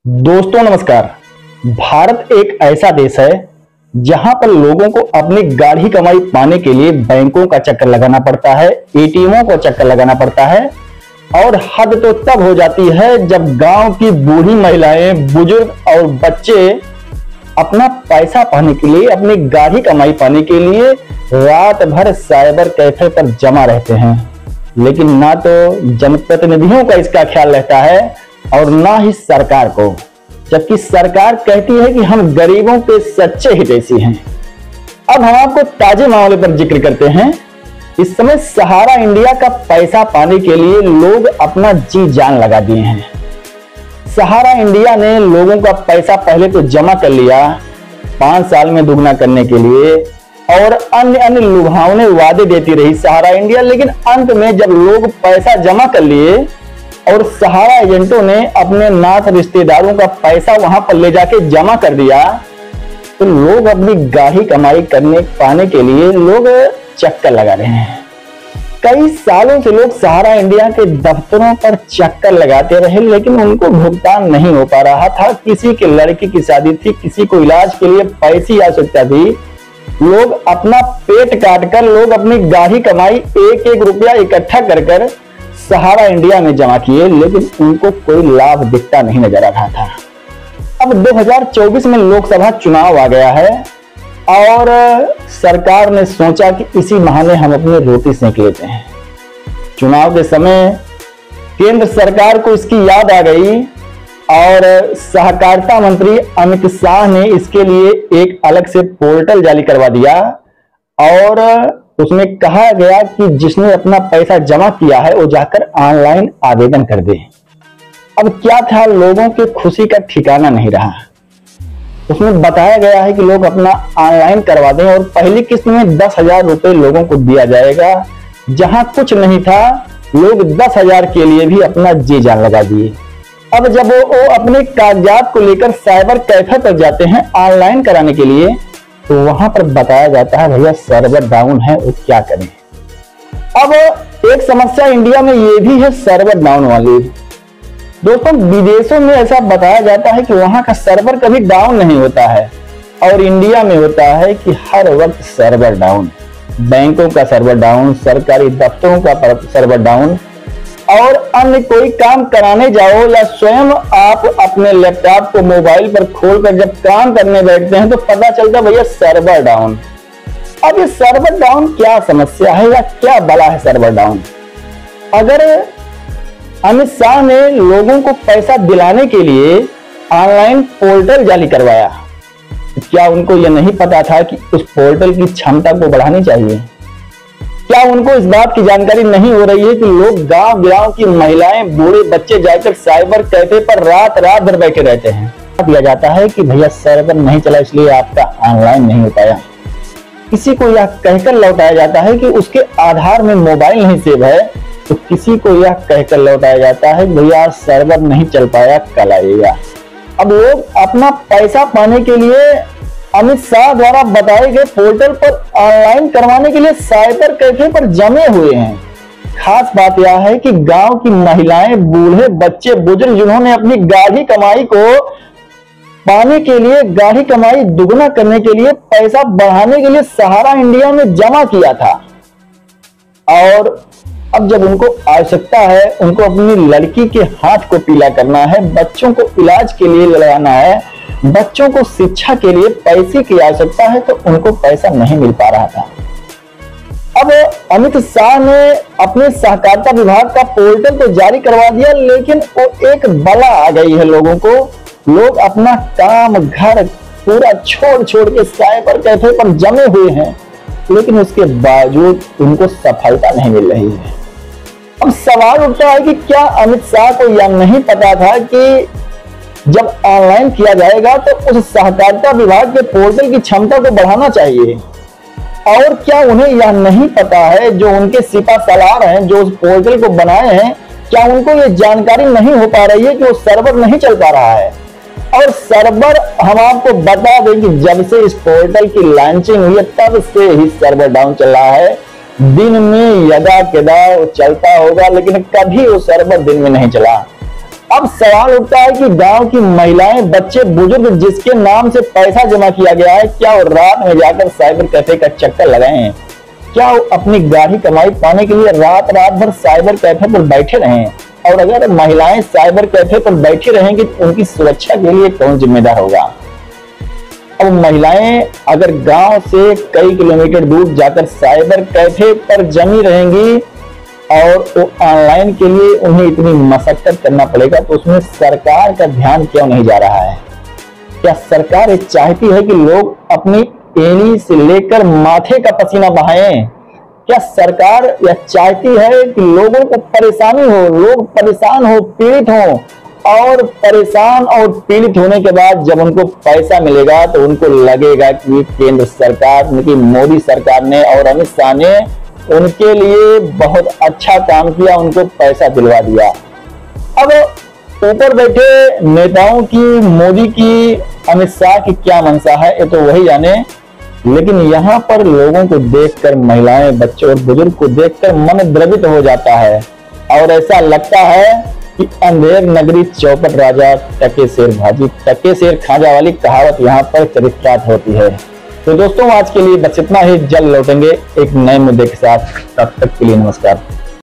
दोस्तों नमस्कार। भारत एक ऐसा देश है जहां पर लोगों को अपनी गाढ़ी कमाई पाने के लिए बैंकों का चक्कर लगाना पड़ता है, एटीएमों को चक्कर लगाना पड़ता है। और हद तो तब हो जाती है जब गांव की बूढ़ी महिलाएं, बुजुर्ग और बच्चे अपना पैसा पाने के लिए, अपनी गाढ़ी कमाई पाने के लिए रात भर साइबर कैफे पर जमा रहते हैं। लेकिन ना तो जनप्रतिनिधियों का इसका ख्याल रहता है और ना ही सरकार को, जबकि सरकार कहती है कि हम गरीबों के सच्चे हितैषी हैं। अब हम आपको ताजे मामले पर जिक्र करते हैं। इस समय सहारा इंडिया का पैसा पाने के लिए लोग अपना जी जान लगा दिए हैं। सहारा इंडिया ने लोगों का पैसा पहले तो जमा कर लिया 5 साल में दुगना करने के लिए, और अन्य लुभावने वादे देती रही सहारा इंडिया। लेकिन अंत में जब लोग पैसा जमा कर लिए और सहारा एजेंटों ने अपने नात रिश्तेदारों का पैसा वहां पर ले जाके जमा कर दिया, तो लोग अपनी गाढ़ी कमाई पाने के लिए लोग चक्कर लगा रहे हैं। कई सालों से लोग सहारा इंडिया के दफ्तरों पर चक्कर लगाते रहे, लेकिन उनको भुगतान नहीं हो पा रहा था। किसी के लड़की की शादी थी, किसी को इलाज के लिए पैसे की आवश्यकता थी। लोग अपना पेट काटकर लोग अपनी गाढ़ी कमाई एक एक रुपया इकट्ठा कर सहारा इंडिया में जमा किए, लेकिन उनको कोई लाभ दिखता नहीं नजर आ रहा था। अब 2024 में लोकसभा चुनाव आ गया है और सरकार ने सोचा कि इसी बहाने हम अपनी रोटी सेक लेते हैं। चुनाव के समय केंद्र सरकार को इसकी याद आ गई और सहकारिता मंत्री अमित शाह ने इसके लिए एक अलग से पोर्टल जारी करवा दिया और उसमें कहा गया कि जिसने अपना पैसा जमा किया है वो जाकर ऑनलाइन आवेदन कर दे। अब क्या था, लोगों की खुशी का ठिकाना नहीं रहा। उसमें बताया गया है कि लोग अपना ऑनलाइन करवा दें और पहली किस्त में 10,000 रुपए लोगों को दिया जाएगा। जहां कुछ नहीं था, लोग 10,000 के लिए भी अपना जी जान लगा दिए। अब जब वो अपने कागजात को लेकर साइबर कैफे पर जाते हैं ऑनलाइन कराने के लिए, तो वहां पर बताया जाता है भैया सर्वर डाउन है, वो क्या करें। अब एक समस्या इंडिया में ये भी है सर्वर डाउन वाली। दोस्तों, विदेशों में ऐसा बताया जाता है कि वहां का सर्वर कभी डाउन नहीं होता है, और इंडिया में होता है कि हर वक्त सर्वर डाउन। बैंकों का सर्वर डाउन, सरकारी दफ्तरों का सर्वर डाउन, और अन्य कोई काम कराने जाओ या स्वयं आप अपने लैपटॉप को मोबाइल पर खोलकर जब काम करने बैठते हैं तो पता चलता भैया सर्वर डाउन। अब ये सर्वर डाउन क्या समस्या है या क्या बला है सर्वर डाउन? अगर अमित शाह ने लोगों को पैसा दिलाने के लिए ऑनलाइन पोर्टल जारी करवाया, तो क्या उनको यह नहीं पता था कि उस पोर्टल की क्षमता को बढ़ानी चाहिए? क्या उनको इस बात की जानकारी नहीं हो रही है कि लोग गांव की महिलाएं, बूढ़े बच्चे जाकर साइबर कैफे पर रात भर बैठे रहते हैं। दिया जाता है कि भैया सर्वर नहीं चला इसलिए आपका ऑनलाइन नहीं हो पाया। किसी को यह कहकर लौटाया जाता है कि उसके आधार में मोबाइल नहीं सेव है, तो किसी को यह कहकर लौटाया जाता है भैया सर्वर नहीं चल पाया, कल आइएगा। अब लोग अपना पैसा पाने के लिए अमित शाह द्वारा बताए गए पोर्टल पर ऑनलाइन करवाने के लिए साइबर कैफे पर जमे हुए हैं। खास बात यह है कि गांव की महिलाएं, बूढ़े बच्चे, बुजुर्ग जिन्होंने अपनी गाढ़ी कमाई को पाने के लिए, गाढ़ी कमाई दुगना करने के लिए, पैसा बढ़ाने के लिए सहारा इंडिया में जमा किया था, और अब जब उनको आवश्यकता है, उनको अपनी लड़की के हाथ को पीला करना है, बच्चों को इलाज के लिए लगाना है, बच्चों को शिक्षा के लिए पैसे की आवश्यकता है, तो उनको पैसा नहीं मिल पा रहा था। अब अमित शाह ने अपने सहकारिता विभाग का पोर्टल तो जारी करवा दिया, लेकिन वो एक बला आ गई है लोगों को। लोग अपना काम, घर पूरा छोड़ के साइबर कैफे पर जमे हुए हैं, लेकिन उसके बावजूद उनको सफलता नहीं मिल रही है। अब सवाल उठता है कि क्या अमित शाह को यह नहीं पता था कि जब ऑनलाइन किया जाएगा तो उस सहकारिता विभाग के पोर्टल की क्षमता को बढ़ाना चाहिए? और क्या उन्हें यह नहीं पता है, जो उनके सिपा सलार हैं, जो उस पोर्टल को बनाए हैं, क्या उनको ये जानकारी नहीं हो पा रही है कि वो सर्वर नहीं चल पा रहा है? और सर्वर, हम आपको बता दें कि जब से इस पोर्टल की लॉन्चिंग हुई है तब से ही सर्वर डाउन चल रहा है। दिन में यदा कदा चलता होगा, लेकिन कभी वो सर्वर दिन में नहीं चला। अब सवाल उठता है कि गांव की महिलाएं, बच्चे, बुजुर्ग जिसके नाम से पैसा जमा किया गया है, क्या वो रात में जाकर साइबर कैफे का चक्कर लगाएं? क्या वो अपनी गाढ़ी कमाई पाने के लिए रात भर साइबर कैफे पर बैठे रहें? और अगर महिलाएं साइबर कैफे पर बैठी रहेंगी तो उनकी सुरक्षा के लिए कौन जिम्मेदार होगा? अब महिलाएं अगर गांव से कई किलोमीटर दूर जाकर साइबर कैफे पर जमी रहेंगी और वो ऑनलाइन के लिए उन्हें इतनी मशक्कत करना पड़ेगा, तो उसमें सरकार का ध्यान क्यों नहीं जा रहा है? क्या सरकार ये चाहती है कि लोग अपनी एड़ी से लेकर माथे का पसीना बहाएं? क्या सरकार यह चाहती है कि लोगों को परेशानी हो, लोग परेशान हो, पीड़ित हो, और परेशान और पीड़ित होने के बाद जब उनको पैसा मिलेगा तो उनको लगेगा कि केंद्र सरकार, उनकी मोदी सरकार ने और अमित शाह ने उनके लिए बहुत अच्छा काम किया, उनको पैसा दिलवा दिया। अब ऊपर बैठे नेताओं की, मोदी की, अमित शाह की क्या मंशा है ये तो वही जाने, लेकिन यहाँ पर लोगों को देखकर, महिलाएं, बच्चे और बुजुर्ग को देखकर मन द्रवित हो जाता है और ऐसा लगता है कि अंधेर नगरी चौपट राजा टके शेर भाजी, टके शेर खाजा वाली कहावत यहाँ पर चरित्रार्थ होती है। तो दोस्तों आज के लिए बस इतना ही, जल्द लौटेंगे एक नए मुद्दे के साथ, तब तक के लिए नमस्कार।